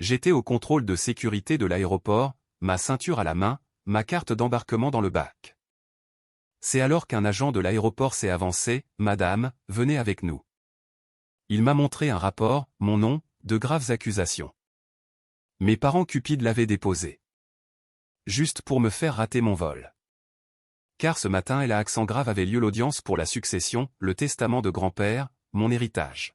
J'étais au contrôle de sécurité de l'aéroport, ma ceinture à la main, ma carte d'embarquement dans le bac. C'est alors qu'un agent de l'aéroport s'est avancé, « Madame, venez avec nous. » Il m'a montré un rapport, mon nom, de graves accusations. Mes parents cupides l'avaient déposé. Juste pour me faire rater mon vol. Car ce matin et à accent grave avait lieu l'audience pour la succession, le testament de grand-père, mon héritage.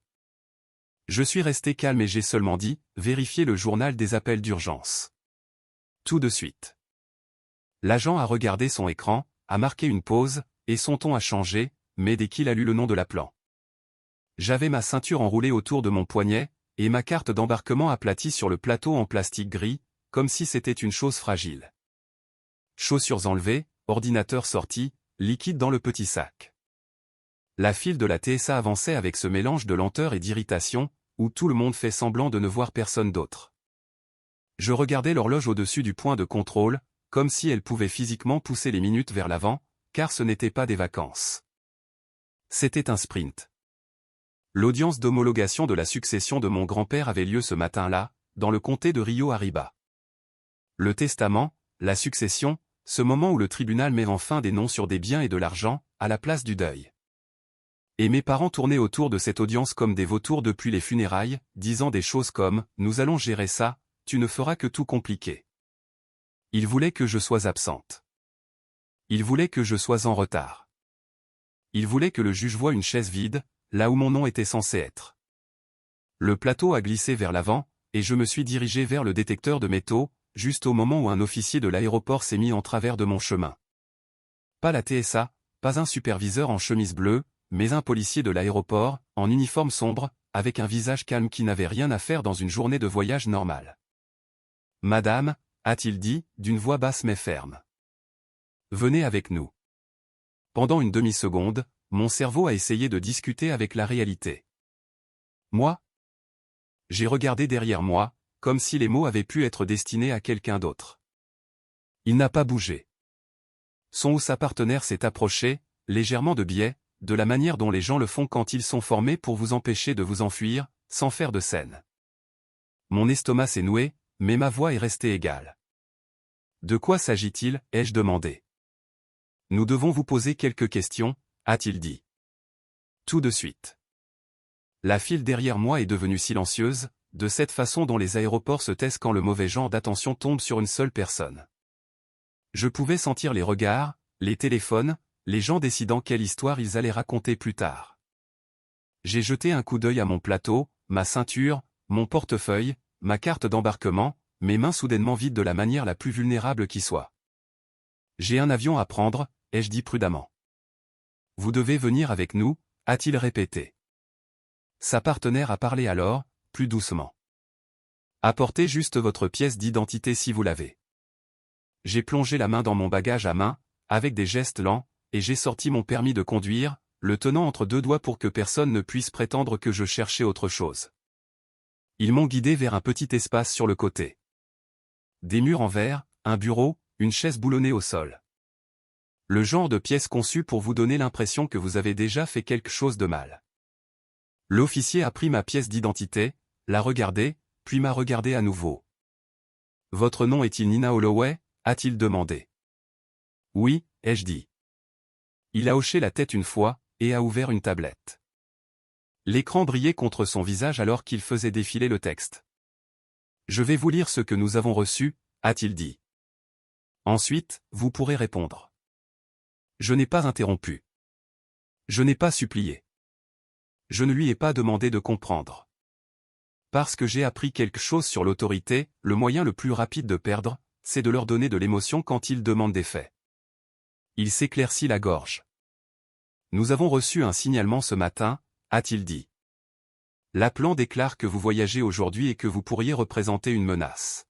Je suis resté calme et j'ai seulement dit, vérifiez le journal des appels d'urgence. Tout de suite. L'agent a regardé son écran, a marqué une pause, et son ton a changé, mais dès qu'il a lu le nom de l'appelant. J'avais ma ceinture enroulée autour de mon poignet, et ma carte d'embarquement aplatie sur le plateau en plastique gris, comme si c'était une chose fragile. Chaussures enlevées, ordinateur sorti, liquide dans le petit sac. La file de la TSA avançait avec ce mélange de lenteur et d'irritation, où tout le monde fait semblant de ne voir personne d'autre. Je regardais l'horloge au-dessus du point de contrôle, comme si elle pouvait physiquement pousser les minutes vers l'avant, car ce n'était pas des vacances. C'était un sprint. L'audience d'homologation de la succession de mon grand-père avait lieu ce matin-là, dans le comté de Rio Arriba. Le testament, la succession, ce moment où le tribunal met enfin des noms sur des biens et de l'argent, à la place du deuil. Et mes parents tournaient autour de cette audience comme des vautours depuis les funérailles, disant des choses comme « Nous allons gérer ça, tu ne feras que tout compliquer ». Ils voulaient que je sois absente. Ils voulaient que je sois en retard. Ils voulaient que le juge voie une chaise vide, là où mon nom était censé être. Le plateau a glissé vers l'avant, et je me suis dirigé vers le détecteur de métaux, juste au moment où un officier de l'aéroport s'est mis en travers de mon chemin. Pas la TSA, pas un superviseur en chemise bleue, mais un policier de l'aéroport, en uniforme sombre, avec un visage calme qui n'avait rien à faire dans une journée de voyage normale. « Madame » a-t-il dit, d'une voix basse mais ferme. « Venez avec nous. » Pendant une demi-seconde, mon cerveau a essayé de discuter avec la réalité. Moi ? J'ai regardé derrière moi, comme si les mots avaient pu être destinés à quelqu'un d'autre. Il n'a pas bougé. Son ou sa partenaire s'est approché, légèrement de biais, de la manière dont les gens le font quand ils sont formés pour vous empêcher de vous enfuir, sans faire de scène. Mon estomac s'est noué, mais ma voix est restée égale. « De quoi s'agit-il » ai-je demandé. « Nous devons vous poser quelques questions » a-t-il dit. Tout de suite. La file derrière moi est devenue silencieuse, de cette façon dont les aéroports se taisent quand le mauvais genre d'attention tombe sur une seule personne. Je pouvais sentir les regards, les téléphones, les gens décidant quelle histoire ils allaient raconter plus tard. J'ai jeté un coup d'œil à mon plateau, ma ceinture, mon portefeuille, ma carte d'embarquement, mes mains soudainement vides de la manière la plus vulnérable qui soit. « J'ai un avion à prendre » ai-je dit prudemment. « Vous devez venir avec nous » a-t-il répété. Sa partenaire a parlé alors, plus doucement. « Apportez juste votre pièce d'identité si vous l'avez. » J'ai plongé la main dans mon bagage à main, avec des gestes lents, et j'ai sorti mon permis de conduire, le tenant entre deux doigts pour que personne ne puisse prétendre que je cherchais autre chose. Ils m'ont guidé vers un petit espace sur le côté. Des murs en verre, un bureau, une chaise boulonnée au sol. Le genre de pièce conçue pour vous donner l'impression que vous avez déjà fait quelque chose de mal. L'officier a pris ma pièce d'identité, l'a regardée, puis m'a regardé à nouveau. « Votre nom est-il Nina Holloway » a-t-il demandé. « Oui » ai-je dit. Il a hoché la tête une fois, et a ouvert une tablette. L'écran brillait contre son visage alors qu'il faisait défiler le texte. « Je vais vous lire ce que nous avons reçu » a-t-il dit. « Ensuite, vous pourrez répondre. » Je n'ai pas interrompu. Je n'ai pas supplié. Je ne lui ai pas demandé de comprendre. Parce que j'ai appris quelque chose sur l'autorité, le moyen le plus rapide de perdre, c'est de leur donner de l'émotion quand ils demandent des faits. Il s'éclaircit la gorge. « Nous avons reçu un signalement ce matin » a-t-il dit. « L'appelant déclare que vous voyagez aujourd'hui et que vous pourriez représenter une menace. »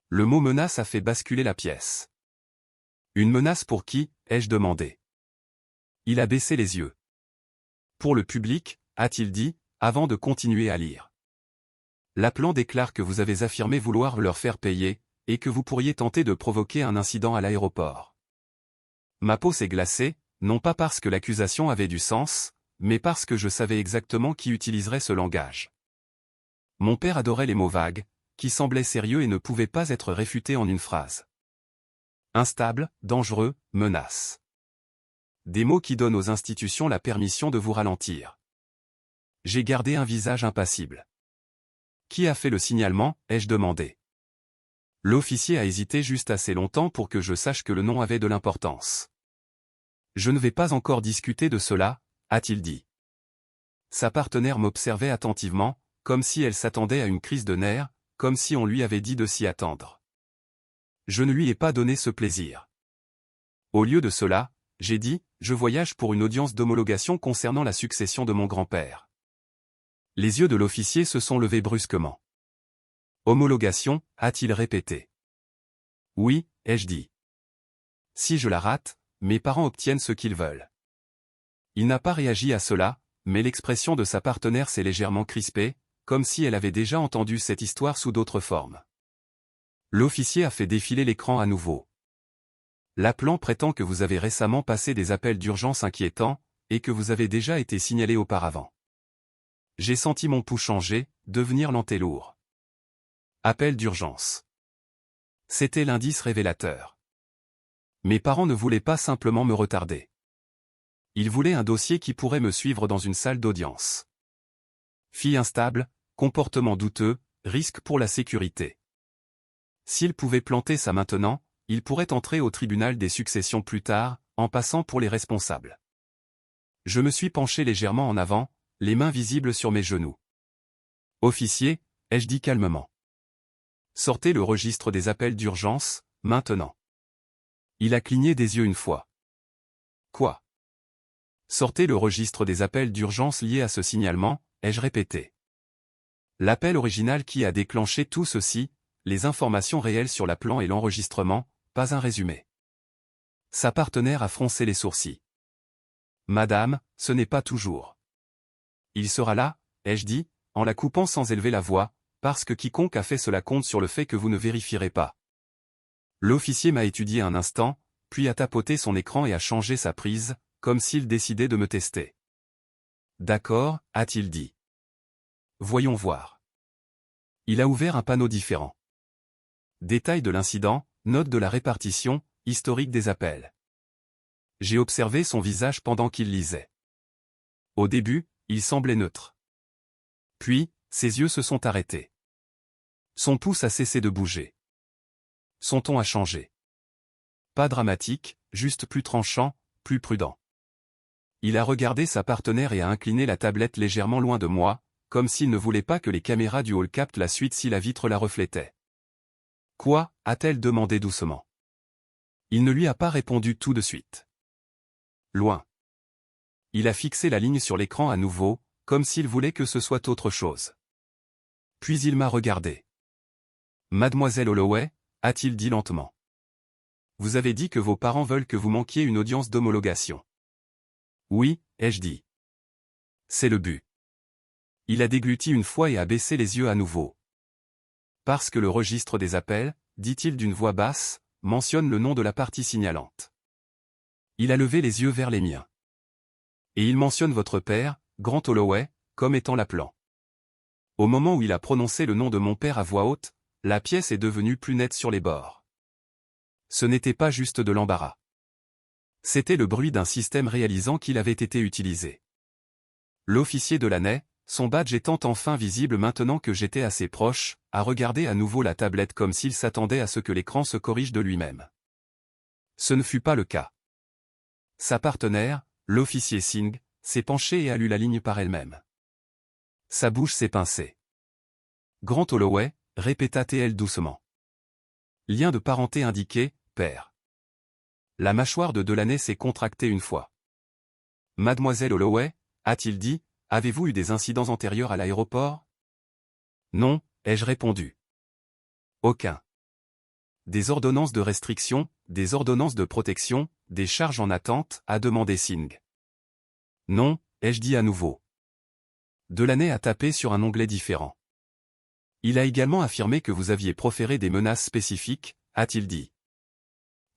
Le mot menace a fait basculer la pièce. « Une menace pour qui » ai-je demandé. Il a baissé les yeux. « Pour le public » a-t-il dit, avant de continuer à lire. « L'appelant déclare que vous avez affirmé vouloir leur faire payer, et que vous pourriez tenter de provoquer un incident à l'aéroport. » Ma peau s'est glacée, non pas parce que l'accusation avait du sens, mais parce que je savais exactement qui utiliserait ce langage. Mon père adorait les mots vagues, qui semblait sérieux et ne pouvait pas être réfuté en une phrase. Instable, dangereux, menace. Des mots qui donnent aux institutions la permission de vous ralentir. J'ai gardé un visage impassible. Qui a fait le signalement, ai-je demandé. L'officier a hésité juste assez longtemps pour que je sache que le nom avait de l'importance. Je ne vais pas encore discuter de cela, a-t-il dit. Sa partenaire m'observait attentivement, comme si elle s'attendait à une crise de nerfs, comme si on lui avait dit de s'y attendre. Je ne lui ai pas donné ce plaisir. Au lieu de cela, j'ai dit, je voyage pour une audience d'homologation concernant la succession de mon grand-père. Les yeux de l'officier se sont levés brusquement. Homologation, a-t-il répété. Oui, ai-je dit. Si je la rate, mes parents obtiennent ce qu'ils veulent. Il n'a pas réagi à cela, mais l'expression de sa partenaire s'est légèrement crispée, comme si elle avait déjà entendu cette histoire sous d'autres formes. L'officier a fait défiler l'écran à nouveau. L'appelant prétend que vous avez récemment passé des appels d'urgence inquiétants, et que vous avez déjà été signalé auparavant. J'ai senti mon pouls changer, devenir lent et lourd. Appel d'urgence. C'était l'indice révélateur. Mes parents ne voulaient pas simplement me retarder. Ils voulaient un dossier qui pourrait me suivre dans une salle d'audience. Fille instable, comportement douteux, risque pour la sécurité. S'il pouvait planter ça maintenant, il pourrait entrer au tribunal des successions plus tard, en passant pour les responsables. Je me suis penché légèrement en avant, les mains visibles sur mes genoux. Officier, ai-je dit calmement. Sortez le registre des appels d'urgence, maintenant. Il a cligné des yeux une fois. Quoi? Sortez le registre des appels d'urgence liés à ce signalement, ai-je répété. L'appel original qui a déclenché tout ceci, les informations réelles sur l'appelant et l'enregistrement, pas un résumé. Sa partenaire a froncé les sourcils. Madame, ce n'est pas toujours. Il sera là, ai-je dit, en la coupant sans élever la voix, parce que quiconque a fait cela compte sur le fait que vous ne vérifierez pas. L'officier m'a étudié un instant, puis a tapoté son écran et a changé sa prise, comme s'il décidait de me tester. D'accord, a-t-il dit. Voyons voir. Il a ouvert un panneau différent. Détail de l'incident, note de la répartition, historique des appels. J'ai observé son visage pendant qu'il lisait. Au début, il semblait neutre. Puis, ses yeux se sont arrêtés. Son pouce a cessé de bouger. Son ton a changé. Pas dramatique, juste plus tranchant, plus prudent. Il a regardé sa partenaire et a incliné la tablette légèrement loin de moi, comme s'il ne voulait pas que les caméras du hall captent la suite si la vitre la reflétait. Quoi, a-t-elle demandé doucement. Il ne lui a pas répondu tout de suite. Loin. Il a fixé la ligne sur l'écran à nouveau, comme s'il voulait que ce soit autre chose. Puis il m'a regardé. Mademoiselle Holloway, a-t-il dit lentement. Vous avez dit que vos parents veulent que vous manquiez une audience d'homologation. Oui, ai-je dit. C'est le but. Il a dégluti une fois et a baissé les yeux à nouveau. Parce que le registre des appels, dit-il d'une voix basse, mentionne le nom de la partie signalante. Il a levé les yeux vers les miens. Et il mentionne votre père, Grant Holloway, comme étant l'appelant. Au moment où il a prononcé le nom de mon père à voix haute, la pièce est devenue plus nette sur les bords. Ce n'était pas juste de l'embarras. C'était le bruit d'un système réalisant qu'il avait été utilisé. L'officier de l'année, son badge étant enfin visible maintenant que j'étais assez proche, a regardé à nouveau la tablette comme s'il s'attendait à ce que l'écran se corrige de lui-même. Ce ne fut pas le cas. Sa partenaire, l'officier Singh, s'est penchée et a lu la ligne par elle-même. Sa bouche s'est pincée. Grant Holloway, répéta-t-elle doucement. Lien de parenté indiqué, père. La mâchoire de Delaney s'est contractée une fois. Mademoiselle Holloway, a-t-il dit, avez-vous eu des incidents antérieurs à l'aéroport? Non, ai-je répondu. Aucun. Des ordonnances de restriction, des ordonnances de protection, des charges en attente, a demandé Singh. Non, ai-je dit à nouveau. Delaney a tapé sur un onglet différent. Il a également affirmé que vous aviez proféré des menaces spécifiques, a-t-il dit.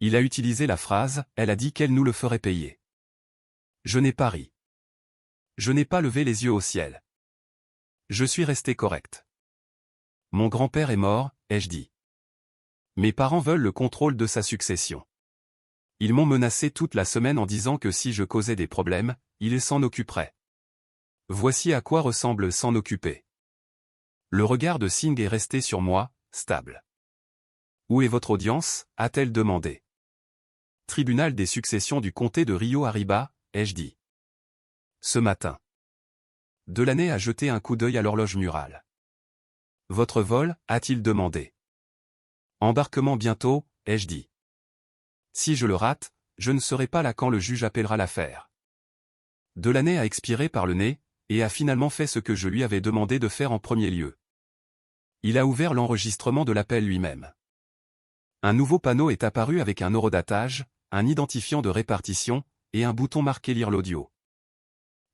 Il a utilisé la phrase, elle a dit qu'elle nous le ferait payer. Je n'ai pas ri. Je n'ai pas levé les yeux au ciel. Je suis resté correct. Mon grand-père est mort, ai-je dit. Mes parents veulent le contrôle de sa succession. Ils m'ont menacé toute la semaine en disant que si je causais des problèmes, ils s'en occuperaient. Voici à quoi ressemble s'en occuper. Le regard de Singh est resté sur moi, stable. Où est votre audience, a-t-elle demandé. Tribunal des successions du comté de Rio Arriba, ai-je dit. Ce matin. Delaney a jeté un coup d'œil à l'horloge murale. Votre vol, a-t-il demandé. Embarquement bientôt, ai-je dit. Si je le rate, je ne serai pas là quand le juge appellera l'affaire. Delaney a expiré par le nez, et a finalement fait ce que je lui avais demandé de faire en premier lieu. Il a ouvert l'enregistrement de l'appel lui-même. Un nouveau panneau est apparu avec un horodatage, un identifiant de répartition, et un bouton marqué lire l'audio.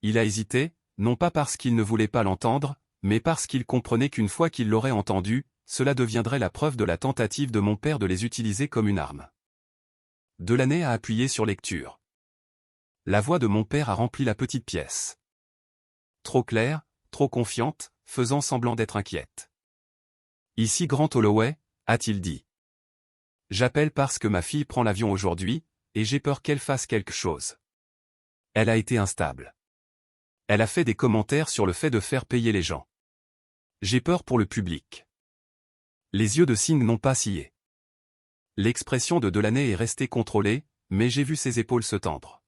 Il a hésité, non pas parce qu'il ne voulait pas l'entendre, mais parce qu'il comprenait qu'une fois qu'il l'aurait entendu, cela deviendrait la preuve de la tentative de mon père de les utiliser comme une arme. Delaney a appuyé sur lecture. La voix de mon père a rempli la petite pièce. Trop claire, trop confiante, faisant semblant d'être inquiète. Ici Grant Holloway, a-t-il dit. J'appelle parce que ma fille prend l'avion aujourd'hui, et j'ai peur qu'elle fasse quelque chose. Elle a été instable. Elle a fait des commentaires sur le fait de faire payer les gens. J'ai peur pour le public. Les yeux de Singh n'ont pas scié. L'expression de Delaney est restée contrôlée, mais j'ai vu ses épaules se tendre.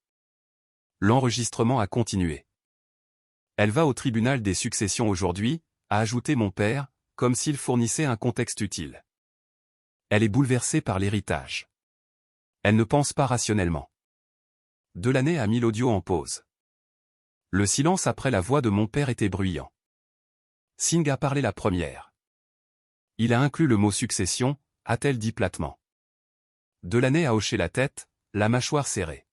L'enregistrement a continué. Elle va au tribunal des successions aujourd'hui, a ajouté mon père, comme s'il fournissait un contexte utile. Elle est bouleversée par l'héritage. Elle ne pense pas rationnellement. Delaney a mis l'audio en pause. Le silence après la voix de mon père était bruyant. Singh a parlé la première. Il a inclus le mot succession, a-t-elle dit platement. Delaney a hoché la tête, la mâchoire serrée.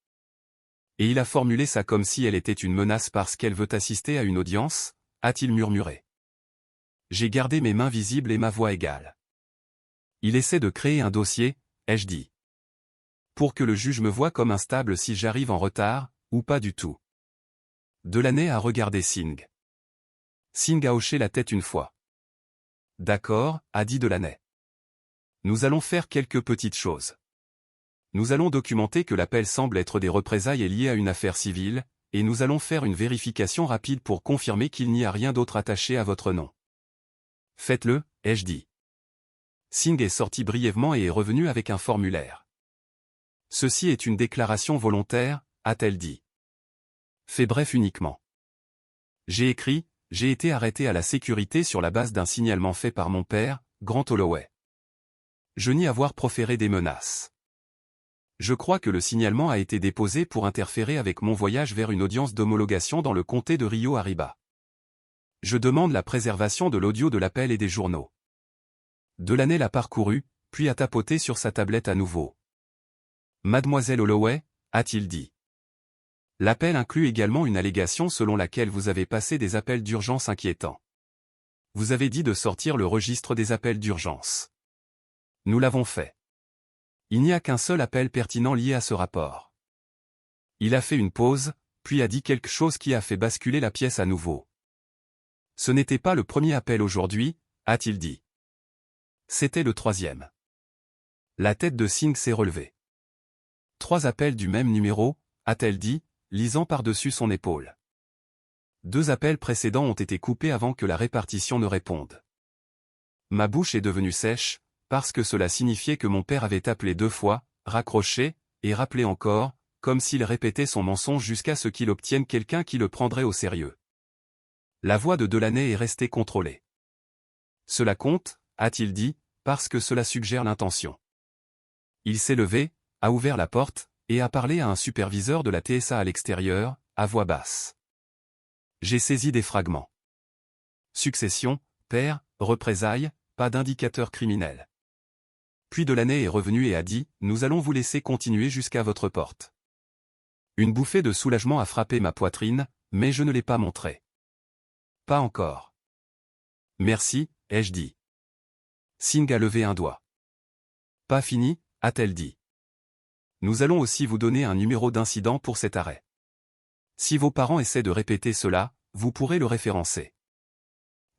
Et il a formulé ça comme si elle était une menace parce qu'elle veut assister à une audience, a-t-il murmuré. J'ai gardé mes mains visibles et ma voix égale. Il essaie de créer un dossier, ai-je dit. Pour que le juge me voie comme instable si j'arrive en retard, ou pas du tout. Delaney a regardé Singh. Singh a hoché la tête une fois. D'accord, a dit Delaney. Nous allons faire quelques petites choses. Nous allons documenter que l'appel semble être des représailles liées à une affaire civile, et nous allons faire une vérification rapide pour confirmer qu'il n'y a rien d'autre attaché à votre nom. Faites-le, ai-je dit. Singh est sorti brièvement et est revenu avec un formulaire. Ceci est une déclaration volontaire, a-t-elle dit. Fait bref uniquement. J'ai écrit, j'ai été arrêté à la sécurité sur la base d'un signalement fait par mon père, Grant Holloway. Je nie avoir proféré des menaces. Je crois que le signalement a été déposé pour interférer avec mon voyage vers une audience d'homologation dans le comté de Rio Arriba. Je demande la préservation de l'audio de l'appel et des journaux. Delaney l'a parcouru, puis a tapoté sur sa tablette à nouveau. Mademoiselle Holloway, a-t-il dit. L'appel inclut également une allégation selon laquelle vous avez passé des appels d'urgence inquiétants. Vous avez dit de sortir le registre des appels d'urgence. Nous l'avons fait. Il n'y a qu'un seul appel pertinent lié à ce rapport. Il a fait une pause, puis a dit quelque chose qui a fait basculer la pièce à nouveau. Ce n'était pas le premier appel aujourd'hui, a-t-il dit. C'était le troisième. La tête de Singh s'est relevée. 3 appels du même numéro, a-t-elle dit, lisant par-dessus son épaule. 2 appels précédents ont été coupés avant que la répartition ne réponde. Ma bouche est devenue sèche, parce que cela signifiait que mon père avait appelé 2 fois, raccroché, et rappelé encore, comme s'il répétait son mensonge jusqu'à ce qu'il obtienne quelqu'un qui le prendrait au sérieux. La voix de Delaney est restée contrôlée. Cela compte, a-t-il dit, parce que cela suggère l'intention. Il s'est levé, a ouvert la porte, et a parlé à un superviseur de la TSA à l'extérieur, à voix basse. J'ai saisi des fragments. Succession, père, représailles, pas d'indicateur criminel. Puis Delaney est revenu et a dit, nous allons vous laisser continuer jusqu'à votre porte. Une bouffée de soulagement a frappé ma poitrine, mais je ne l'ai pas montré. Pas encore. Merci, ai-je dit. Singh a levé un doigt. Pas fini, a-t-elle dit. Nous allons aussi vous donner un numéro d'incident pour cet arrêt. Si vos parents essaient de répéter cela, vous pourrez le référencer.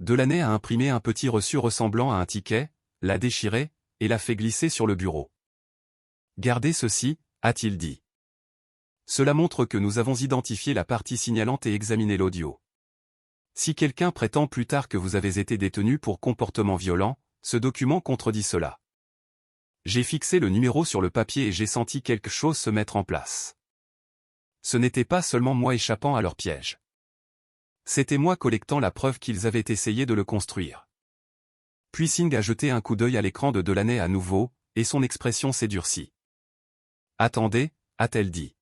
Delaney a imprimé un petit reçu ressemblant à un ticket, l'a déchiré, et l'a fait glisser sur le bureau. Gardez ceci, a-t-il dit. Cela montre que nous avons identifié la partie signalante et examiné l'audio. Si quelqu'un prétend plus tard que vous avez été détenu pour comportement violent, ce document contredit cela. J'ai fixé le numéro sur le papier et j'ai senti quelque chose se mettre en place. Ce n'était pas seulement moi échappant à leur piège. C'était moi collectant la preuve qu'ils avaient essayé de le construire. Puis Singh a jeté un coup d'œil à l'écran de Delaney à nouveau, et son expression s'est durcie. Attendez, a-t-elle dit.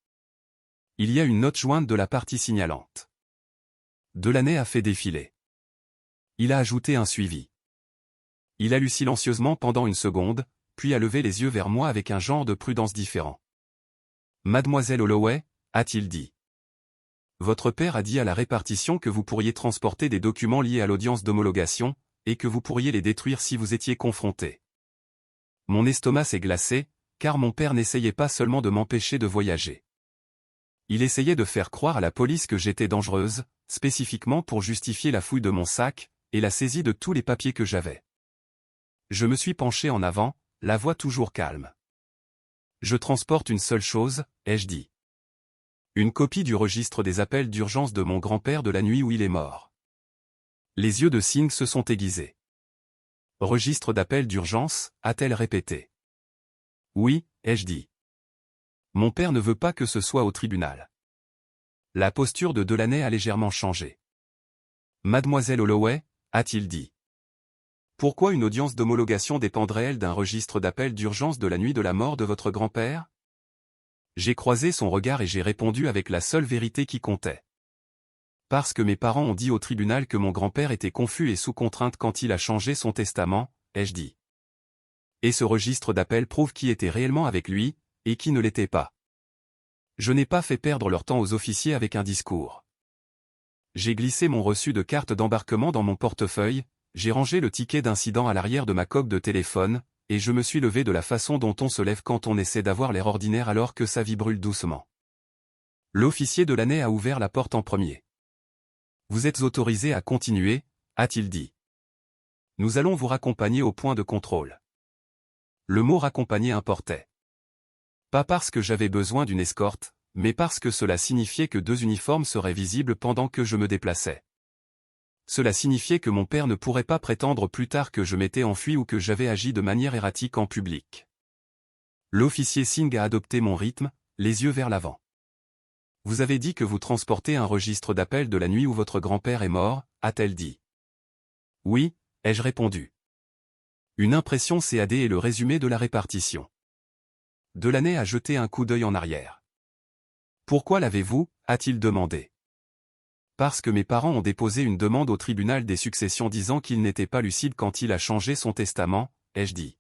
Il y a une note jointe de la partie signalante. Delaney a fait défiler. Il a ajouté un suivi. Il a lu silencieusement pendant une seconde, puis a levé les yeux vers moi avec un genre de prudence différent. Mademoiselle Holloway, a-t-il dit. Votre père a dit à la répartition que vous pourriez transporter des documents liés à l'audience d'homologation, et que vous pourriez les détruire si vous étiez confronté. Mon estomac s'est glacé, car mon père n'essayait pas seulement de m'empêcher de voyager. Il essayait de faire croire à la police que j'étais dangereuse, spécifiquement pour justifier la fouille de mon sac, et la saisie de tous les papiers que j'avais. Je me suis penché en avant, la voix toujours calme. Je transporte une seule chose, ai-je dit. Une copie du registre des appels d'urgence de mon grand-père de la nuit où il est mort. Les yeux de Singh se sont aiguisés. Registre d'appels d'urgence, a-t-elle répété. Oui, ai-je dit. Mon père ne veut pas que ce soit au tribunal. La posture de Delaney a légèrement changé. Mademoiselle Holloway, a-t-il dit. Pourquoi une audience d'homologation dépendrait-elle d'un registre d'appels d'urgence de la nuit de la mort de votre grand-père? J'ai croisé son regard et j'ai répondu avec la seule vérité qui comptait. Parce que mes parents ont dit au tribunal que mon grand-père était confus et sous contrainte quand il a changé son testament, ai-je dit. Et ce registre d'appels prouve qui était réellement avec lui, et qui ne l'était pas. Je n'ai pas fait perdre leur temps aux officiers avec un discours. J'ai glissé mon reçu de carte d'embarquement dans mon portefeuille, j'ai rangé le ticket d'incident à l'arrière de ma coque de téléphone, et je me suis levé de la façon dont on se lève quand on essaie d'avoir l'air ordinaire alors que sa vie brûle doucement. L'officier Delaney a ouvert la porte en premier. Vous êtes autorisé à continuer, a-t-il dit. Nous allons vous raccompagner au point de contrôle. Le mot raccompagner importait. Pas parce que j'avais besoin d'une escorte, mais parce que cela signifiait que 2 uniformes seraient visibles pendant que je me déplaçais. Cela signifiait que mon père ne pourrait pas prétendre plus tard que je m'étais enfui ou que j'avais agi de manière erratique en public. L'officier Singh a adopté mon rythme, les yeux vers l'avant. Vous avez dit que vous transportez un registre d'appels de la nuit où votre grand-père est mort, a-t-elle dit. Oui, ai-je répondu. Une impression CAD est le résumé de la répartition. Delaney a jeté un coup d'œil en arrière. Pourquoi l'avez-vous, a-t-il demandé. Parce que mes parents ont déposé une demande au tribunal des successions disant qu'il n'était pas lucide quand il a changé son testament, ai-je dit.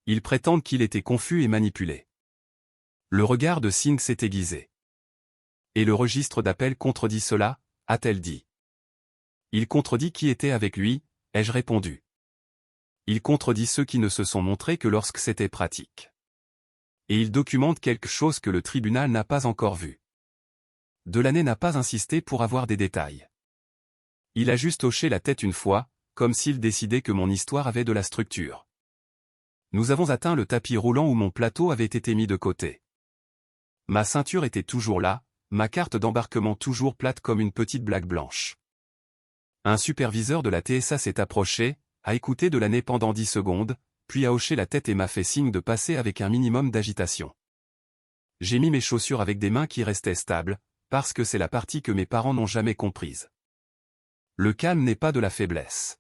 Ils prétendent qu'il était confus et manipulé. Le regard de Singh s'est aiguisé. Et le registre d'appel contredit cela, a-t-elle dit. Il contredit qui était avec lui, ai-je répondu. Il contredit ceux qui ne se sont montrés que lorsque c'était pratique. Et il documente quelque chose que le tribunal n'a pas encore vu. Delaney n'a pas insisté pour avoir des détails. Il a juste hoché la tête une fois, comme s'il décidait que mon histoire avait de la structure. Nous avons atteint le tapis roulant où mon plateau avait été mis de côté. Ma ceinture était toujours là, ma carte d'embarquement toujours plate comme une petite blague blanche. Un superviseur de la TSA s'est approché, a écouté Delaney pendant 10 secondes, puis a hoché la tête et m'a fait signe de passer avec un minimum d'agitation. J'ai mis mes chaussures avec des mains qui restaient stables, parce que c'est la partie que mes parents n'ont jamais comprise. Le calme n'est pas de la faiblesse.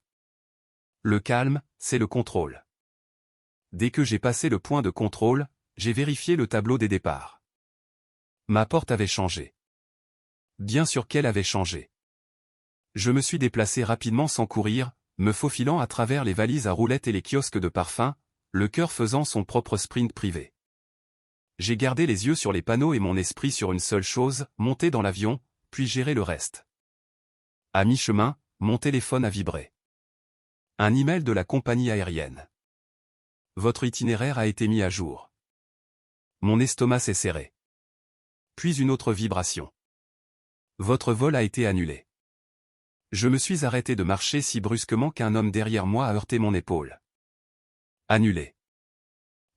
Le calme, c'est le contrôle. Dès que j'ai passé le point de contrôle, j'ai vérifié le tableau des départs. Ma porte avait changé. Bien sûr qu'elle avait changé. Je me suis déplacé rapidement sans courir, me faufilant à travers les valises à roulettes et les kiosques de parfums, le cœur faisant son propre sprint privé. J'ai gardé les yeux sur les panneaux et mon esprit sur une seule chose, monter dans l'avion, puis gérer le reste. À mi-chemin, mon téléphone a vibré. Un email de la compagnie aérienne. Votre itinéraire a été mis à jour. Mon estomac s'est serré. Puis une autre vibration. Votre vol a été annulé. Je me suis arrêté de marcher si brusquement qu'un homme derrière moi a heurté mon épaule. Annulé.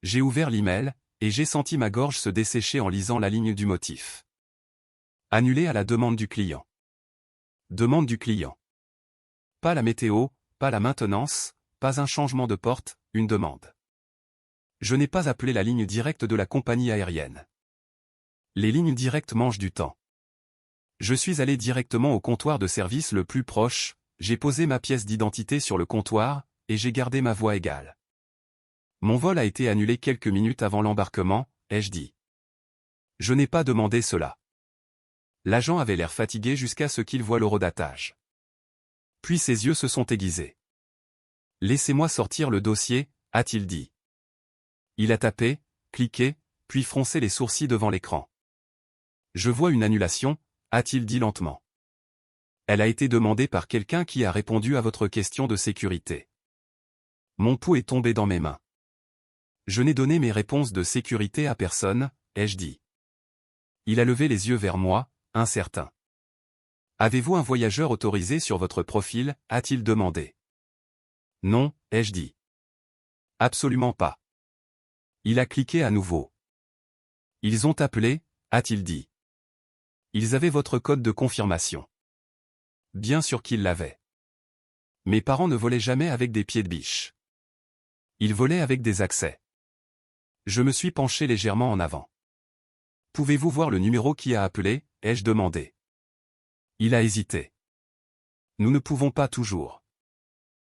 J'ai ouvert l'email, et j'ai senti ma gorge se dessécher en lisant la ligne du motif. Annulé à la demande du client. Demande du client. Pas la météo, pas la maintenance, pas un changement de porte, une demande. Je n'ai pas appelé la ligne directe de la compagnie aérienne. Les lignes directes mangent du temps. Je suis allé directement au comptoir de service le plus proche, j'ai posé ma pièce d'identité sur le comptoir, et j'ai gardé ma voix égale. Mon vol a été annulé quelques minutes avant l'embarquement, ai-je dit. Je n'ai pas demandé cela. L'agent avait l'air fatigué jusqu'à ce qu'il voie l'horodatage. Puis ses yeux se sont aiguisés. Laissez-moi sortir le dossier, a-t-il dit. Il a tapé, cliqué, puis froncé les sourcils devant l'écran. Je vois une annulation, a-t-il dit lentement. Elle a été demandée par quelqu'un qui a répondu à votre question de sécurité. Mon pouls est tombé dans mes mains. Je n'ai donné mes réponses de sécurité à personne, ai-je dit. Il a levé les yeux vers moi, incertain. Avez-vous un voyageur autorisé sur votre profil, a-t-il demandé. Non, ai-je dit. Absolument pas. Il a cliqué à nouveau. Ils ont appelé, a-t-il dit. Ils avaient votre code de confirmation. Bien sûr qu'ils l'avaient. Mes parents ne volaient jamais avec des pieds de biche. Ils volaient avec des accès. Je me suis penché légèrement en avant. Pouvez-vous voir le numéro qui a appelé, ai-je demandé. Il a hésité. Nous ne pouvons pas toujours.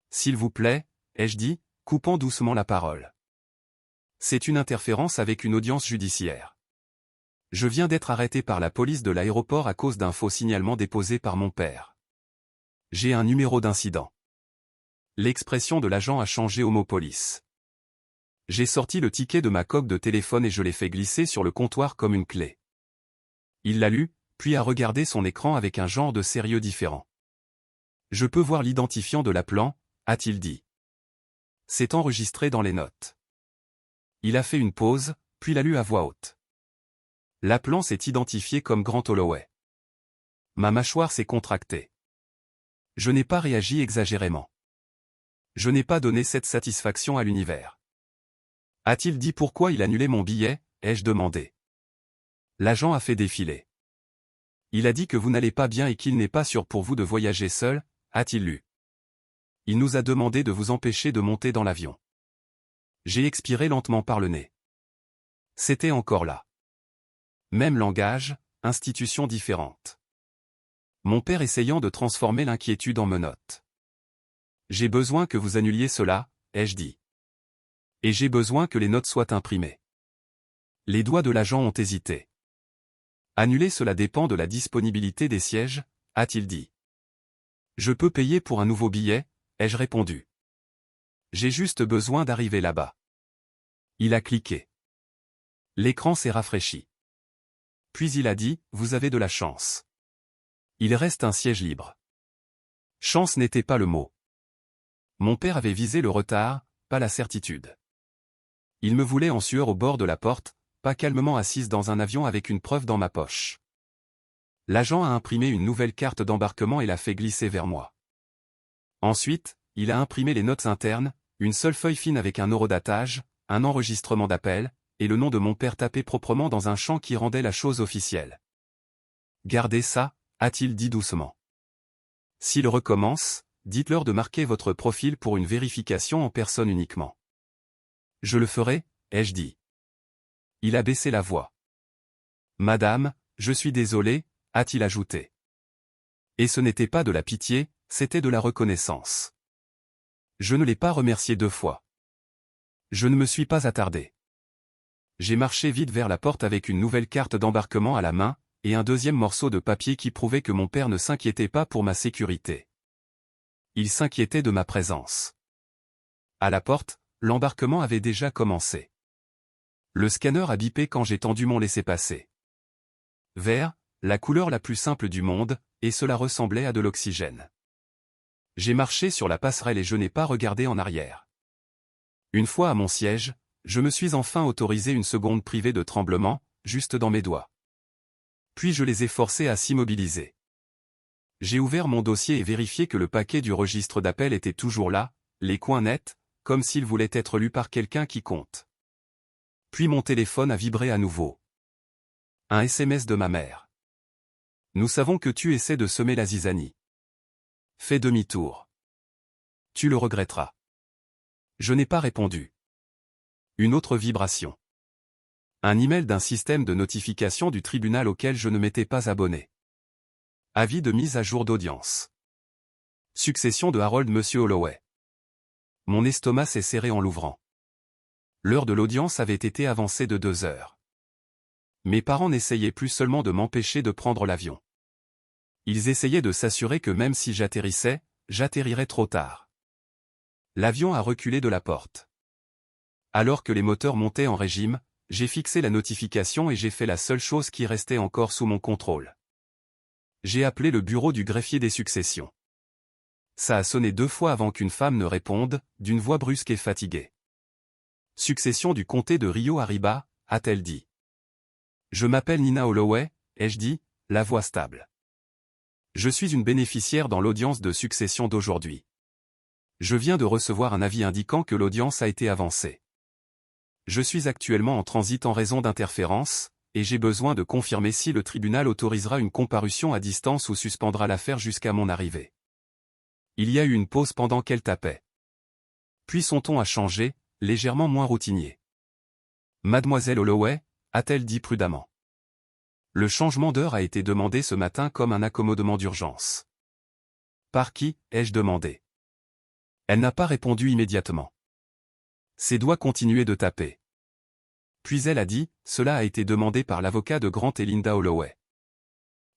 S'il vous plaît, ai-je dit, coupant doucement la parole. C'est une interférence avec une audience judiciaire. Je viens d'être arrêté par la police de l'aéroport à cause d'un faux signalement déposé par mon père. J'ai un numéro d'incident. L'expression de l'agent a changé au mot police. J'ai sorti le ticket de ma coque de téléphone et je l'ai fait glisser sur le comptoir comme une clé. Il l'a lu, puis a regardé son écran avec un genre de sérieux différent. Je peux voir l'identifiant de l'appelant, a-t-il dit. C'est enregistré dans les notes. Il a fait une pause, puis l'a lu à voix haute. L'appelant s'est identifié comme Grant Holloway. Ma mâchoire s'est contractée. Je n'ai pas réagi exagérément. Je n'ai pas donné cette satisfaction à l'univers. A-t-il dit pourquoi il annulait mon billet, ai-je demandé. L'agent a fait défiler. Il a dit que vous n'allez pas bien et qu'il n'est pas sûr pour vous de voyager seul, a-t-il lu. Il nous a demandé de vous empêcher de monter dans l'avion. J'ai expiré lentement par le nez. C'était encore là. Même langage, institution différente. Mon père essayant de transformer l'inquiétude en menottes. J'ai besoin que vous annuliez cela, ai-je dit. Et j'ai besoin que les notes soient imprimées. Les doigts de l'agent ont hésité. Annuler cela dépend de la disponibilité des sièges, a-t-il dit. Je peux payer pour un nouveau billet, ai-je répondu. J'ai juste besoin d'arriver là-bas. Il a cliqué. L'écran s'est rafraîchi. Puis il a dit, vous avez de la chance. Il reste un siège libre. Chance n'était pas le mot. Mon père avait visé le retard, pas la certitude. Il me voulait en sueur au bord de la porte, pas calmement assise dans un avion avec une preuve dans ma poche. L'agent a imprimé une nouvelle carte d'embarquement et l'a fait glisser vers moi. Ensuite, il a imprimé les notes internes, une seule feuille fine avec un horodatage, un enregistrement d'appel, et le nom de mon père tapé proprement dans un champ qui rendait la chose officielle. Gardez ça, a-t-il dit doucement. S'il recommence, dites-leur de marquer votre profil pour une vérification en personne uniquement. Je le ferai, ai-je dit. Il a baissé la voix. Madame, je suis désolé, a-t-il ajouté. Et ce n'était pas de la pitié, c'était de la reconnaissance. Je ne l'ai pas remercié 2 fois. Je ne me suis pas attardé. J'ai marché vite vers la porte avec une nouvelle carte d'embarquement à la main, et un deuxième morceau de papier qui prouvait que mon père ne s'inquiétait pas pour ma sécurité. Il s'inquiétait de ma présence. À la porte, l'embarquement avait déjà commencé. Le scanner a bipé quand j'ai tendu mon laissez-passer. Vert, la couleur la plus simple du monde, et cela ressemblait à de l'oxygène. J'ai marché sur la passerelle et je n'ai pas regardé en arrière. Une fois à mon siège, je me suis enfin autorisé une seconde privée de tremblement, juste dans mes doigts. Puis je les ai forcés à s'immobiliser. J'ai ouvert mon dossier et vérifié que le paquet du registre d'appel était toujours là, les coins nets, comme s'il voulait être lu par quelqu'un qui compte. Puis mon téléphone a vibré à nouveau. Un SMS de ma mère. Nous savons que tu essaies de semer la zizanie. Fais demi-tour. Tu le regretteras. Je n'ai pas répondu. Une autre vibration. Un email d'un système de notification du tribunal auquel je ne m'étais pas abonné. Avis de mise à jour d'audience. Succession de Harold Monsieur Holloway. Mon estomac s'est serré en l'ouvrant. L'heure de l'audience avait été avancée de 2 heures. Mes parents n'essayaient plus seulement de m'empêcher de prendre l'avion. Ils essayaient de s'assurer que même si j'atterrissais, j'atterrirais trop tard. L'avion a reculé de la porte. Alors que les moteurs montaient en régime, j'ai fixé la notification et j'ai fait la seule chose qui restait encore sous mon contrôle. J'ai appelé le bureau du greffier des successions. Ça a sonné 2 fois avant qu'une femme ne réponde, d'une voix brusque et fatiguée. Succession du comté de Rio Arriba, a-t-elle dit. Je m'appelle Nina Holloway, ai-je dit, la voix stable. Je suis une bénéficiaire dans l'audience de succession d'aujourd'hui. Je viens de recevoir un avis indiquant que l'audience a été avancée. Je suis actuellement en transit en raison d'interférences, et j'ai besoin de confirmer si le tribunal autorisera une comparution à distance ou suspendra l'affaire jusqu'à mon arrivée. Il y a eu une pause pendant qu'elle tapait. Puis son ton a changé, légèrement moins routinier. Mademoiselle Holloway, a-t-elle dit prudemment. Le changement d'heure a été demandé ce matin comme un accommodement d'urgence. Par qui, ai-je demandé. Elle n'a pas répondu immédiatement. Ses doigts continuaient de taper. Puis elle a dit, cela a été demandé par l'avocat de Grant et Linda Holloway.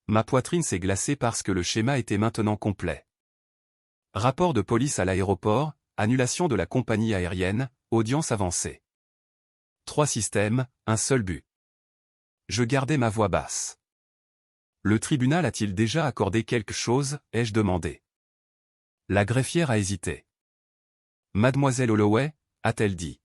Ma poitrine s'est glacée parce que le schéma était maintenant complet. Rapport de police à l'aéroport, annulation de la compagnie aérienne, audience avancée. 3 systèmes, un seul but. Je gardais ma voix basse. Le tribunal a-t-il déjà accordé quelque chose, ai-je demandé. La greffière a hésité. Mademoiselle Holloway, a-t-elle dit.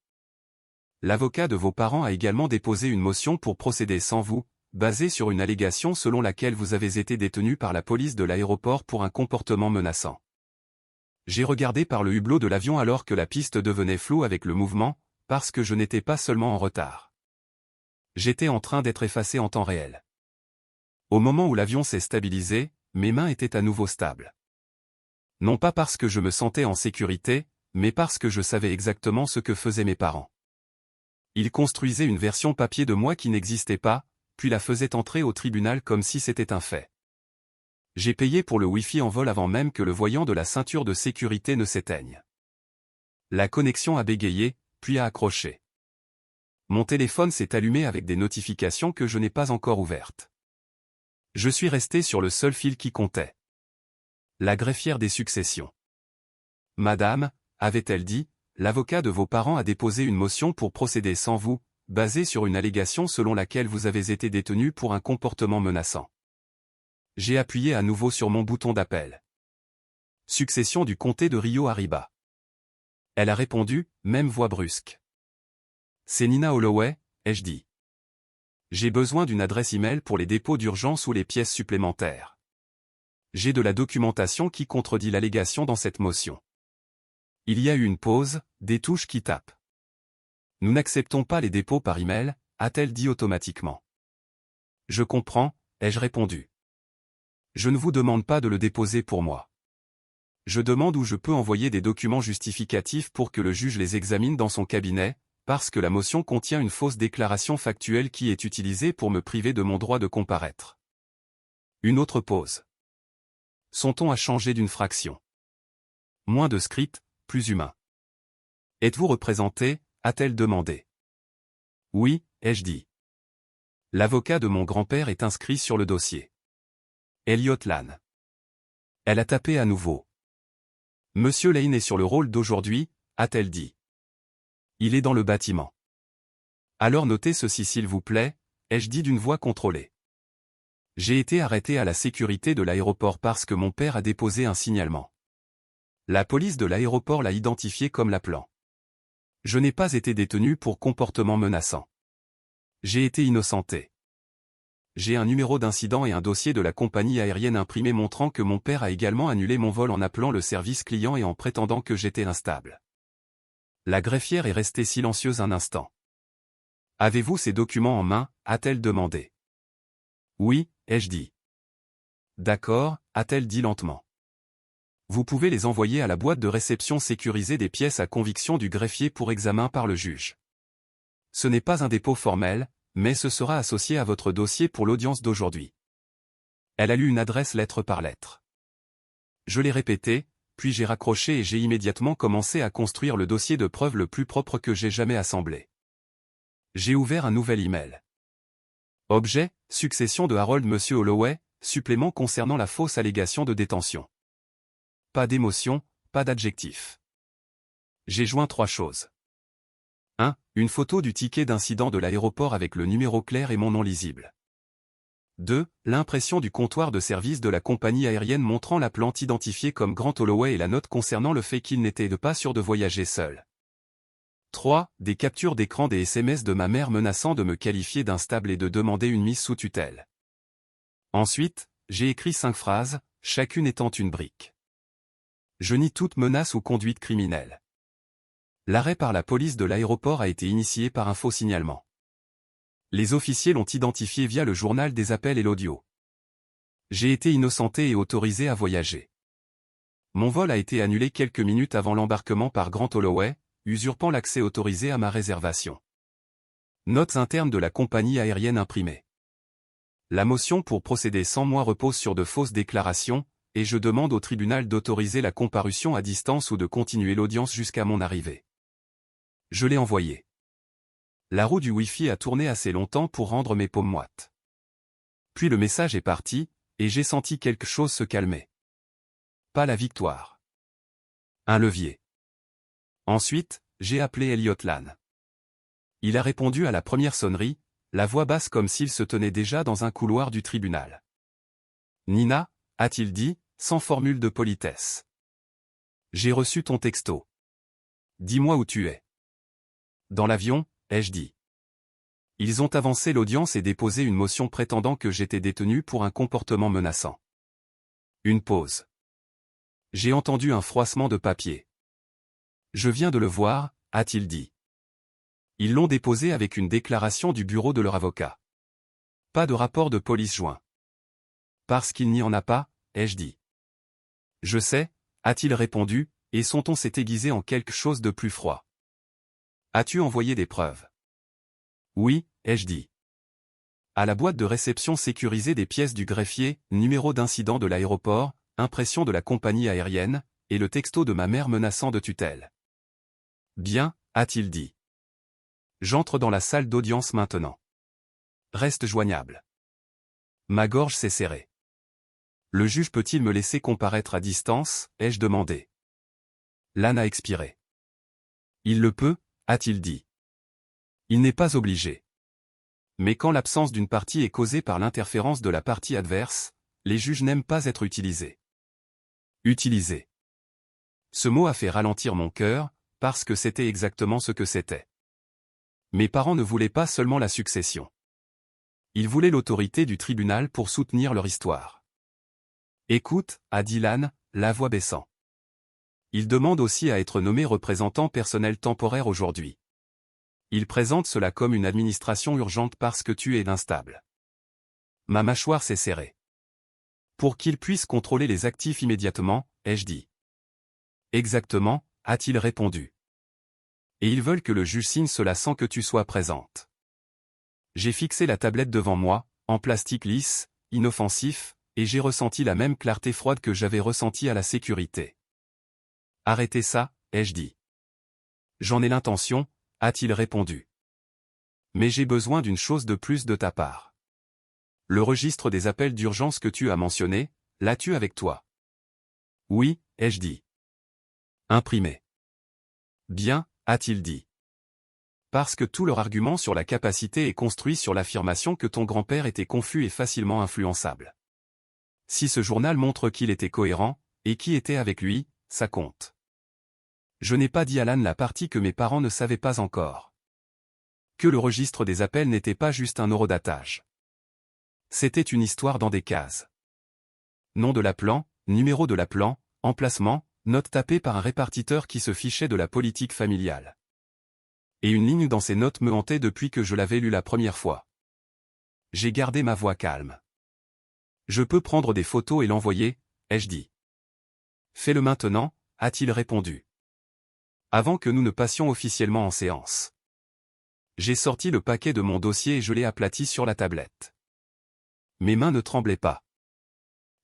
L'avocat de vos parents a également déposé une motion pour procéder sans vous, basée sur une allégation selon laquelle vous avez été détenu par la police de l'aéroport pour un comportement menaçant. J'ai regardé par le hublot de l'avion alors que la piste devenait floue avec le mouvement, parce que je n'étais pas seulement en retard. J'étais en train d'être effacé en temps réel. Au moment où l'avion s'est stabilisé, mes mains étaient à nouveau stables. Non pas parce que je me sentais en sécurité, mais parce que je savais exactement ce que faisaient mes parents. Ils construisaient une version papier de moi qui n'existait pas, puis la faisaient entrer au tribunal comme si c'était un fait. J'ai payé pour le Wi-Fi en vol avant même que le voyant de la ceinture de sécurité ne s'éteigne. La connexion a bégayé, puis a accroché. Mon téléphone s'est allumé avec des notifications que je n'ai pas encore ouvertes. Je suis resté sur le seul fil qui comptait. La greffière des successions. Madame, avait-elle dit, l'avocat de vos parents a déposé une motion pour procéder sans vous, basée sur une allégation selon laquelle vous avez été détenu pour un comportement menaçant. J'ai appuyé à nouveau sur mon bouton d'appel. Succession du comté de Rio Arriba. Elle a répondu, même voix brusque. C'est Nina Holloway, ai-je dit. J'ai besoin d'une adresse email pour les dépôts d'urgence ou les pièces supplémentaires. J'ai de la documentation qui contredit l'allégation dans cette motion. Il y a eu une pause, des touches qui tapent. Nous n'acceptons pas les dépôts par email, a-t-elle dit automatiquement. Je comprends, ai-je répondu. Je ne vous demande pas de le déposer pour moi. Je demande où je peux envoyer des documents justificatifs pour que le juge les examine dans son cabinet, parce que la motion contient une fausse déclaration factuelle qui est utilisée pour me priver de mon droit de comparaître. Une autre pause. Son ton a changé d'une fraction. Moins de script, plus humain. Êtes-vous représenté, a-t-elle demandé. Oui, ai-je dit. L'avocat de mon grand-père est inscrit sur le dossier. Elliot Lane. Elle a tapé à nouveau. Monsieur Lane est sur le rôle d'aujourd'hui, a-t-elle dit. Il est dans le bâtiment. Alors notez ceci s'il vous plaît, ai-je dit d'une voix contrôlée. J'ai été arrêté à la sécurité de l'aéroport parce que mon père a déposé un signalement. La police de l'aéroport l'a identifié comme l'appelant. Je n'ai pas été détenu pour comportement menaçant. J'ai été innocenté. J'ai un numéro d'incident et un dossier de la compagnie aérienne imprimé montrant que mon père a également annulé mon vol en appelant le service client et en prétendant que j'étais instable. La greffière est restée silencieuse un instant. Avez-vous ces documents en main, a-t-elle demandé. Oui, ai-je dit. D'accord, a-t-elle dit lentement. Vous pouvez les envoyer à la boîte de réception sécurisée des pièces à conviction du greffier pour examen par le juge. Ce n'est pas un dépôt formel, mais ce sera associé à votre dossier pour l'audience d'aujourd'hui. Elle a lu une adresse lettre par lettre. Je l'ai répété, puis j'ai raccroché et j'ai immédiatement commencé à construire le dossier de preuve le plus propre que j'ai jamais assemblé. J'ai ouvert un nouvel email. Objet, succession de Harold Monsieur Holloway, supplément concernant la fausse allégation de détention. Pas d'émotion, pas d'adjectif. J'ai joint 3 choses. 1. Une photo du ticket d'incident de l'aéroport avec le numéro clair et mon nom lisible. 2. L'impression du comptoir de service de la compagnie aérienne montrant la plante identifiée comme Grant Holloway et la note concernant le fait qu'il n'était pas sûr de voyager seul. 3. Des captures d'écran des SMS de ma mère menaçant de me qualifier d'instable et de demander une mise sous tutelle. Ensuite, j'ai écrit 5 phrases, chacune étant une brique. Je nie toute menace ou conduite criminelle. L'arrêt par la police de l'aéroport a été initié par un faux signalement. Les officiers l'ont identifié via le journal des appels et l'audio. J'ai été innocenté et autorisé à voyager. Mon vol a été annulé quelques minutes avant l'embarquement par Grant Holloway, usurpant l'accès autorisé à ma réservation. Notes internes de la compagnie aérienne imprimées. La motion pour procéder sans moi repose sur de fausses déclarations, et je demande au tribunal d'autoriser la comparution à distance ou de continuer l'audience jusqu'à mon arrivée. Je l'ai envoyé. La roue du Wi-Fi a tourné assez longtemps pour rendre mes paumes moites. Puis le message est parti, et j'ai senti quelque chose se calmer. Pas la victoire. Un levier. Ensuite, j'ai appelé Elliot Lane. Il a répondu à la première sonnerie, la voix basse comme s'il se tenait déjà dans un couloir du tribunal. Nina, a-t-il dit, sans formule de politesse. J'ai reçu ton texto. Dis-moi où tu es. Dans l'avion, ai-je dit. Ils ont avancé l'audience et déposé une motion prétendant que j'étais détenu pour un comportement menaçant. Une pause. J'ai entendu un froissement de papier. Je viens de le voir, a-t-il dit. Ils l'ont déposé avec une déclaration du bureau de leur avocat. Pas de rapport de police joint. Parce qu'il n'y en a pas, ai-je dit. Je sais, a-t-il répondu, et son ton s'est aiguisé en quelque chose de plus froid. As-tu envoyé des preuves? Oui, ai-je dit. À la boîte de réception sécurisée des pièces du greffier, numéro d'incident de l'aéroport, impression de la compagnie aérienne, et le texto de ma mère menaçant de tutelle. Bien, a-t-il dit. J'entre dans la salle d'audience maintenant. Reste joignable. Ma gorge s'est serrée. Le juge peut-il me laisser comparaître à distance, ai-je demandé. Lane a expiré. Il le peut, a-t-il dit. Il n'est pas obligé. Mais quand l'absence d'une partie est causée par l'interférence de la partie adverse, les juges n'aiment pas être utilisés. Utilisés. Ce mot a fait ralentir mon cœur, parce que c'était exactement ce que c'était. Mes parents ne voulaient pas seulement la succession. Ils voulaient l'autorité du tribunal pour soutenir leur histoire. Écoute, a dit Lane, la voix baissant. Il demande aussi à être nommé représentant personnel temporaire aujourd'hui. Il présente cela comme une administration urgente parce que tu es instable. Ma mâchoire s'est serrée. Pour qu'il puisse contrôler les actifs immédiatement, ai-je dit. Exactement, a-t-il répondu. Et ils veulent que le juge signe cela sans que tu sois présente. J'ai fixé la tablette devant moi, en plastique lisse, inoffensif, et j'ai ressenti la même clarté froide que j'avais ressentie à la sécurité. Arrêtez ça, ai-je dit. J'en ai l'intention, a-t-il répondu. Mais j'ai besoin d'une chose de plus de ta part. Le registre des appels d'urgence que tu as mentionné, l'as-tu avec toi? Oui, ai-je dit. Imprimé. Bien, a-t-il dit. Parce que tout leur argument sur la capacité est construit sur l'affirmation que ton grand-père était confus et facilement influençable. Si ce journal montre qu'il était cohérent, et qui était avec lui, ça compte. Je n'ai pas dit à Lane la partie que mes parents ne savaient pas encore. Que le registre des appels n'était pas juste un horodatage. C'était une histoire dans des cases. Nom de l'appelant, numéro de l'appelant, emplacement, note tapée par un répartiteur qui se fichait de la politique familiale. Et une ligne dans ces notes me hantait depuis que je l'avais lue la première fois. J'ai gardé ma voix calme. Je peux prendre des photos et l'envoyer, ai-je dit. Fais-le maintenant, a-t-il répondu. Avant que nous ne passions officiellement en séance. J'ai sorti le paquet de mon dossier et je l'ai aplati sur la tablette. Mes mains ne tremblaient pas.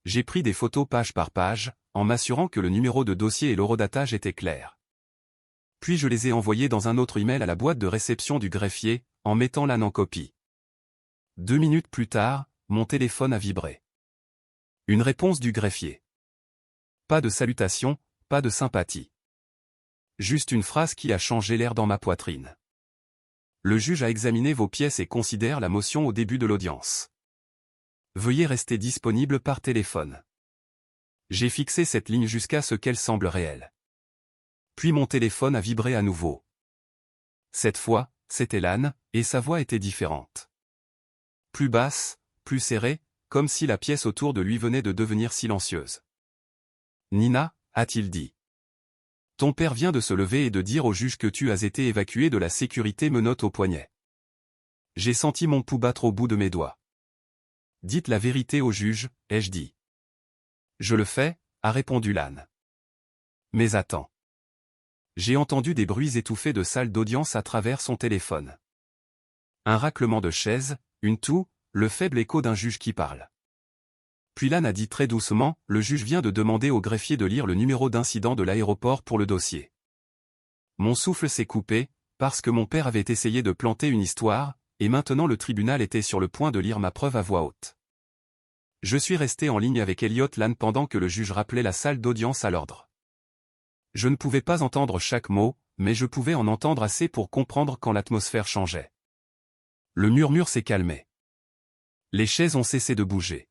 J'ai pris des photos page par page, en m'assurant que le numéro de dossier et l'horodatage étaient clairs. Puis je les ai envoyés dans un autre email à la boîte de réception du greffier, en mettant l'âne en copie. 2 minutes plus tard, mon téléphone a vibré. Une réponse du greffier. Pas de salutation, pas de sympathie. Juste une phrase qui a changé l'air dans ma poitrine. Le juge a examiné vos pièces et considère la motion au début de l'audience. Veuillez rester disponible par téléphone. J'ai fixé cette ligne jusqu'à ce qu'elle semble réelle. Puis mon téléphone a vibré à nouveau. Cette fois, c'était l'âne, et sa voix était différente. Plus basse, plus serrée, comme si la pièce autour de lui venait de devenir silencieuse. Nina, a-t-il dit. Ton père vient de se lever et de dire au juge que tu as été évacuée de la sécurité menottes au poignet. J'ai senti mon pouls battre au bout de mes doigts. Dites la vérité au juge, ai-je dit. Je le fais, a répondu l'âne. Mais attends. J'ai entendu des bruits étouffés de salle d'audience à travers son téléphone. Un raclement de chaises, une toux, le faible écho d'un juge qui parle. Puis l'âne a dit très doucement, le juge vient de demander au greffier de lire le numéro d'incident de l'aéroport pour le dossier. Mon souffle s'est coupé, parce que mon père avait essayé de planter une histoire, et maintenant le tribunal était sur le point de lire ma preuve à voix haute. Je suis resté en ligne avec Elliot Lane pendant que le juge rappelait la salle d'audience à l'ordre. Je ne pouvais pas entendre chaque mot, mais je pouvais en entendre assez pour comprendre quand l'atmosphère changeait. Le murmure s'est calmé. Les chaises ont cessé de bouger.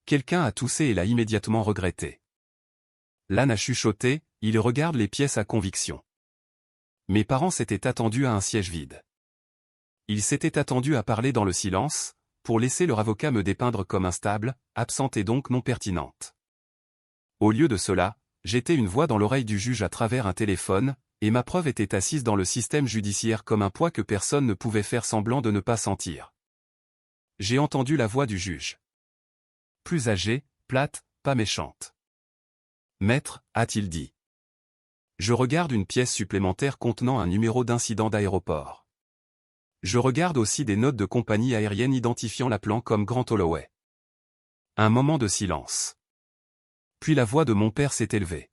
Quelqu'un a toussé et l'a immédiatement regretté. L'âne a chuchoté, il regarde les pièces à conviction. Mes parents s'étaient attendus à un siège vide. Ils s'étaient attendus à parler dans le silence, pour laisser leur avocat me dépeindre comme instable, absente et donc non pertinente. Au lieu de cela, j'étais une voix dans l'oreille du juge à travers un téléphone, et ma preuve était assise dans le système judiciaire comme un poids que personne ne pouvait faire semblant de ne pas sentir. J'ai entendu la voix du juge. Plus âgée, plate, pas méchante. Maître, a-t-il dit. Je regarde une pièce supplémentaire contenant un numéro d'incident d'aéroport. Je regarde aussi des notes de compagnie aérienne identifiant l'appelant comme Grant Holloway. Un moment de silence. Puis la voix de mon père s'est élevée.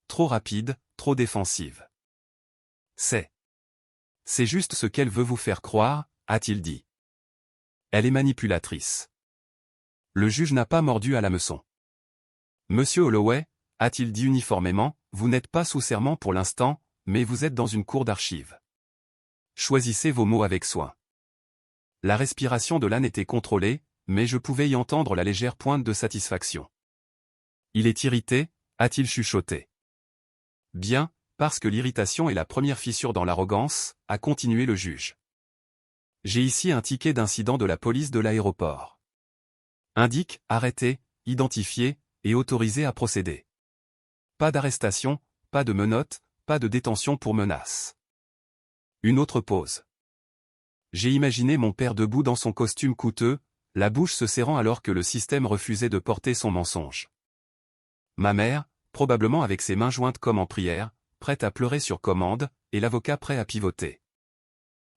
Trop rapide, trop défensive. C'est juste ce qu'elle veut vous faire croire, a-t-il dit. Elle est manipulatrice. Le juge n'a pas mordu à l'hameçon. Monsieur Holloway, a-t-il dit uniformément, vous n'êtes pas sous serment pour l'instant, mais vous êtes dans une cour d'archives. Choisissez vos mots avec soin. La respiration de l'âne était contrôlée, mais je pouvais y entendre la légère pointe de satisfaction. Il est irrité, a-t-il chuchoté. Bien, parce que l'irritation est la première fissure dans l'arrogance, a continué le juge. J'ai ici un ticket d'incident de la police de l'aéroport. Indique, arrêté, identifié, et autorisé à procéder. Pas d'arrestation, pas de menottes, pas de détention pour menace. Une autre pause. J'ai imaginé mon père debout dans son costume coûteux, la bouche se serrant alors que le système refusait de porter son mensonge. Ma mère, probablement avec ses mains jointes comme en prière, prête à pleurer sur commande, et l'avocat prêt à pivoter.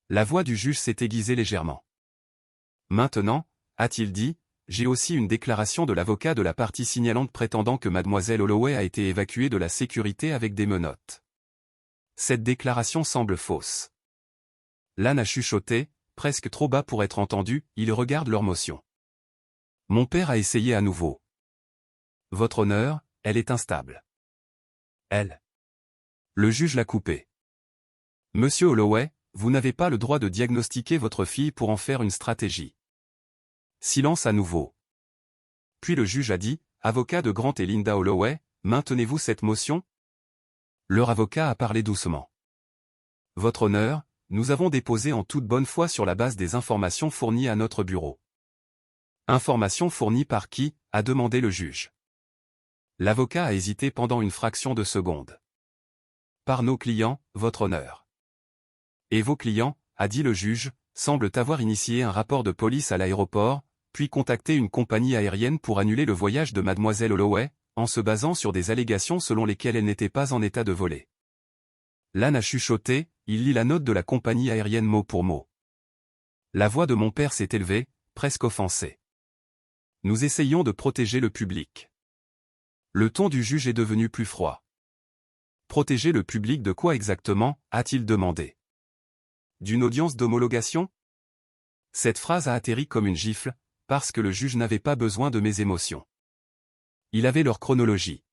La voix du juge s'est aiguisée légèrement. Maintenant, a-t-il dit, j'ai aussi une déclaration de l'avocat de la partie signalante prétendant que mademoiselle Holloway a été évacuée de la sécurité avec des menottes. Cette déclaration semble fausse. L'âne a chuchoté, presque trop bas pour être entendu, il regarde leur motion. Mon père a essayé à nouveau. Votre honneur, elle est instable. Elle. Le juge l'a coupé. Monsieur Holloway, vous n'avez pas le droit de diagnostiquer votre fille pour en faire une stratégie. Silence à nouveau. Puis le juge a dit, avocat de Grant et Linda Holloway, maintenez-vous cette motion? Leur avocat a parlé doucement. Votre honneur, nous avons déposé en toute bonne foi sur la base des informations fournies à notre bureau. Information fournie par qui, a demandé le juge. L'avocat a hésité pendant une fraction de seconde. Par nos clients, votre honneur. Et vos clients, a dit le juge, semblent avoir initié un rapport de police à l'aéroport, puis contacté une compagnie aérienne pour annuler le voyage de mademoiselle Holloway, en se basant sur des allégations selon lesquelles elle n'était pas en état de voler. L'âne a chuchoté, il lit la note de la compagnie aérienne mot pour mot. La voix de mon père s'est élevée, presque offensée. Nous essayons de protéger le public. Le ton du juge est devenu plus froid. Protéger le public de quoi exactement, a-t-il demandé. D'une audience d'homologation? Cette phrase a atterri comme une gifle, parce que le juge n'avait pas besoin de mes émotions. Il avait leur chronologie.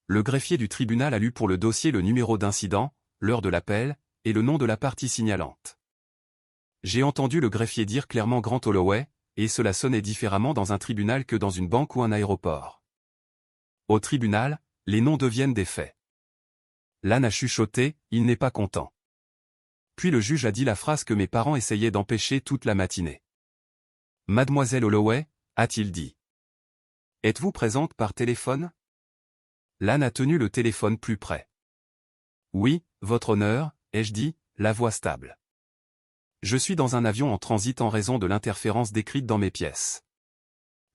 Le greffier du tribunal a lu pour le dossier le numéro d'incident, l'heure de l'appel, et le nom de la partie signalante. J'ai entendu le greffier dire clairement Grant Holloway, et cela sonnait différemment dans un tribunal que dans une banque ou un aéroport. Au tribunal, les noms deviennent des faits. L'âne a chuchoté, il n'est pas content. Puis le juge a dit la phrase que mes parents essayaient d'empêcher toute la matinée. Mademoiselle Holloway, a-t-il dit. Êtes-vous présente par téléphone? L'âne a tenu le téléphone plus près. Oui, votre honneur, ai-je dit, la voix stable. Je suis dans un avion en transit en raison de l'interférence décrite dans mes pièces.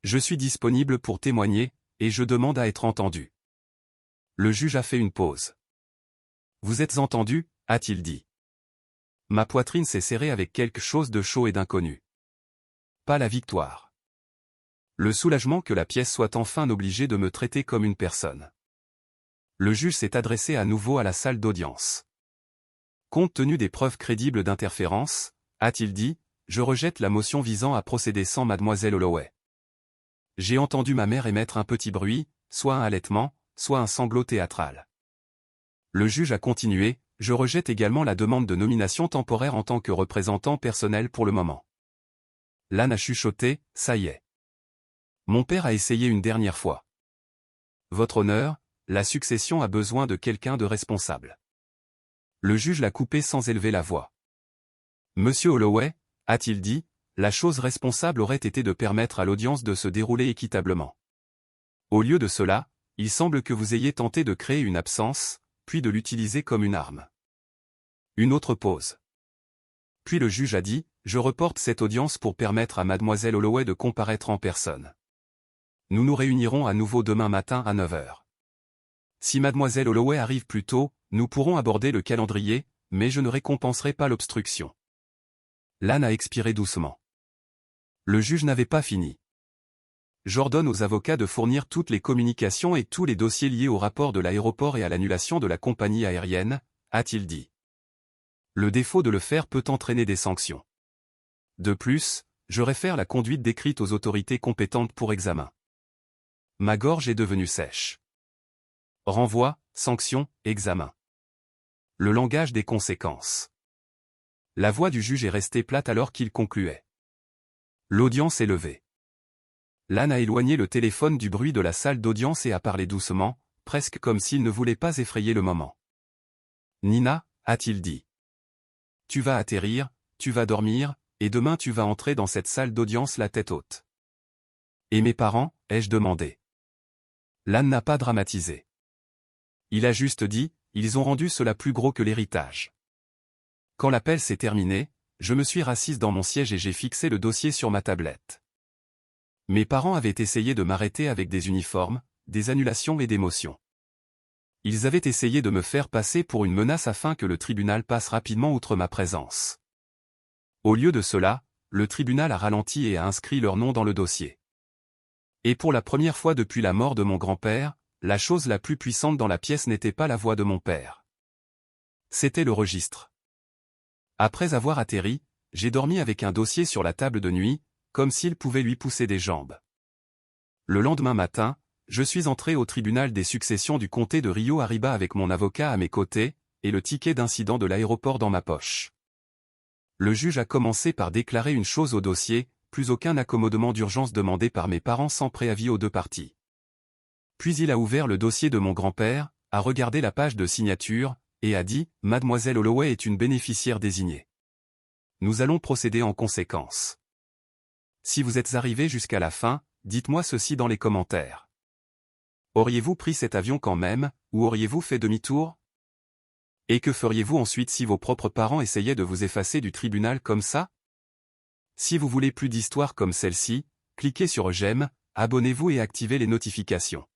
Je suis disponible pour témoigner, et je demande à être entendu. Le juge a fait une pause. Vous êtes entendu, a-t-il dit. Ma poitrine s'est serrée avec quelque chose de chaud et d'inconnu. Pas la victoire. Le soulagement que la pièce soit enfin obligée de me traiter comme une personne. Le juge s'est adressé à nouveau à la salle d'audience. Compte tenu des preuves crédibles d'interférence, a-t-il dit, je rejette la motion visant à procéder sans mademoiselle Holloway. J'ai entendu ma mère émettre un petit bruit, soit un halètement, soit un sanglot théâtral. Le juge a continué, je rejette également la demande de nomination temporaire en tant que représentant personnel pour le moment. L'âne a chuchoté, ça y est. Mon père a essayé une dernière fois. Votre honneur, la succession a besoin de quelqu'un de responsable. Le juge l'a coupé sans élever la voix. Monsieur Holloway, a-t-il dit, la chose responsable aurait été de permettre à l'audience de se dérouler équitablement. Au lieu de cela, il semble que vous ayez tenté de créer une absence, puis de l'utiliser comme une arme. Une autre pause. Puis le juge a dit, je reporte cette audience pour permettre à mademoiselle Holloway de comparaître en personne. Nous nous réunirons à nouveau demain matin à 9 h. Si mademoiselle Holloway arrive plus tôt, nous pourrons aborder le calendrier, mais je ne récompenserai pas l'obstruction. L'âne a expiré doucement. Le juge n'avait pas fini. J'ordonne aux avocats de fournir toutes les communications et tous les dossiers liés au rapport de l'aéroport et à l'annulation de la compagnie aérienne, a-t-il dit. Le défaut de le faire peut entraîner des sanctions. De plus, je réfère la conduite décrite aux autorités compétentes pour examen. Ma gorge est devenue sèche. Renvoi, sanction, examen. Le langage des conséquences. La voix du juge est restée plate alors qu'il concluait. L'audience est levée. L'âne a éloigné le téléphone du bruit de la salle d'audience et a parlé doucement, presque comme s'il ne voulait pas effrayer le moment. Nina, a-t-il dit. Tu vas atterrir, tu vas dormir, et demain tu vas entrer dans cette salle d'audience la tête haute. Et mes parents, ai-je demandé. L'âne n'a pas dramatisé. Il a juste dit, ils ont rendu cela plus gros que l'héritage. Quand l'appel s'est terminé, je me suis rassise dans mon siège et j'ai fixé le dossier sur ma tablette. Mes parents avaient essayé de m'arrêter avec des uniformes, des annulations et des motions. Ils avaient essayé de me faire passer pour une menace afin que le tribunal passe rapidement outre ma présence. Au lieu de cela, le tribunal a ralenti et a inscrit leur nom dans le dossier. Et pour la première fois depuis la mort de mon grand-père, la chose la plus puissante dans la pièce n'était pas la voix de mon père. C'était le registre. Après avoir atterri, j'ai dormi avec un dossier sur la table de nuit, comme s'il pouvait lui pousser des jambes. Le lendemain matin, je suis entré au tribunal des successions du comté de Rio Arriba avec mon avocat à mes côtés, et le ticket d'incident de l'aéroport dans ma poche. Le juge a commencé par déclarer une chose au dossier, plus aucun accommodement d'urgence demandé par mes parents sans préavis aux deux parties. Puis il a ouvert le dossier de mon grand-père, a regardé la page de signature, et a dit « Mademoiselle Holloway est une bénéficiaire désignée. Nous allons procéder en conséquence. » Si vous êtes arrivé jusqu'à la fin, dites-moi ceci dans les commentaires. Auriez-vous pris cet avion quand même, ou auriez-vous fait demi-tour? Et que feriez-vous ensuite si vos propres parents essayaient de vous effacer du tribunal comme ça? Si vous voulez plus d'histoires comme celle-ci, cliquez sur j'aime, abonnez-vous et activez les notifications.